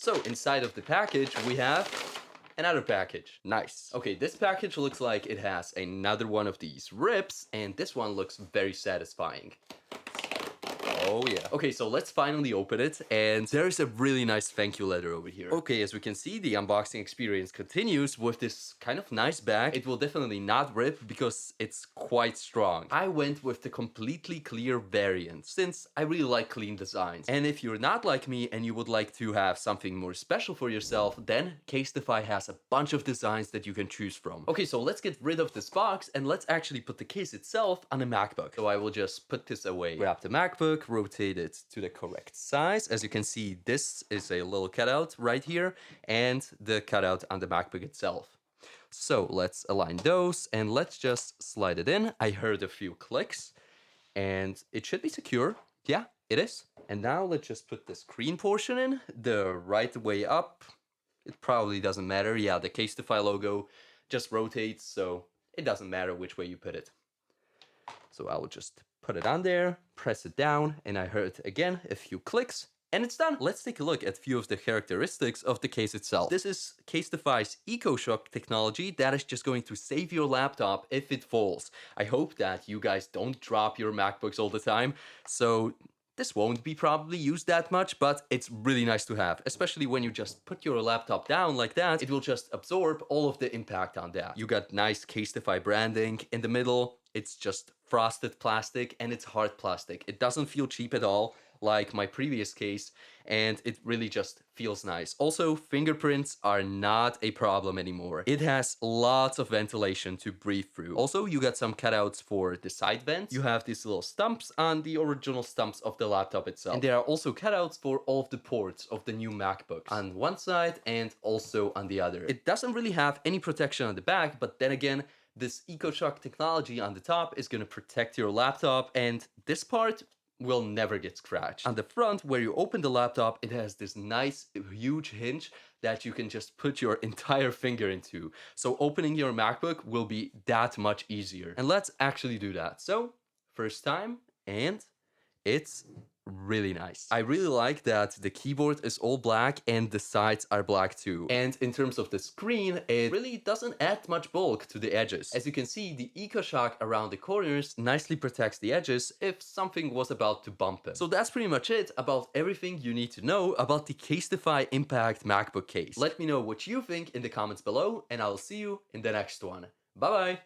So inside of the package, we have another package. Nice. Okay, this package looks like it has another one of these rips, and this one looks very satisfying. Oh yeah. Okay, so let's finally open it, and there's a really nice thank you letter over here. Okay, as we can see, the unboxing experience continues with this kind of nice bag. It will definitely not rip because it's quite strong. I went with the completely clear variant since I really like clean designs. And if you're not like me and you would like to have something more special for yourself, then Casetify has a bunch of designs that you can choose from. Okay, so let's get rid of this box and let's actually put the case itself on a MacBook. So I will just put this away. Grab the MacBook, rotate it to the correct size. As you can see, this is a little cutout right here and the cutout on the MacBook itself. So let's align those and let's just slide it in. I heard a few clicks and it should be secure. Yeah, it is. And now let's just put the screen portion in the right way up. It probably doesn't matter. Yeah, the Casetify logo just rotates, so it doesn't matter which way you put it. So I will just put it on there, press it down, and I heard again a few clicks, and it's done. Let's take a look at a few of the characteristics of the case itself. This is Casetify's EcoShock technology that is just going to save your laptop if it falls. I hope that you guys don't drop your MacBooks all the time, so this won't be probably used that much, but it's really nice to have, especially when you just put your laptop down like that. It will just absorb all of the impact on that. You got nice Casetify branding in the middle. It's just frosted plastic and it's hard plastic. It doesn't feel cheap at all like my previous case, and it really just feels nice. Also, fingerprints are not a problem anymore. It has lots of ventilation to breathe through. Also, you got some cutouts for the side vents. You have these little stumps on the original stumps of the laptop itself. And there are also cutouts for all of the ports of the new MacBooks on one side and also on the other. It doesn't really have any protection on the back, but then again, this EcoShock technology on the top is going to protect your laptop, and this part will never get scratched. On the front, where you open the laptop, it has this nice huge hinge that you can just put your entire finger into. So opening your MacBook will be that much easier. And let's actually do that. So first time, and it's really nice. I really like that the keyboard is all black and the sides are black too. And in terms of the screen, it really doesn't add much bulk to the edges. As you can see, the EcoShock around the corners nicely protects the edges if something was about to bump it. So that's pretty much it about everything you need to know about the Casetify Impact MacBook case. Let me know what you think in the comments below, and I'll see you in the next one. Bye bye!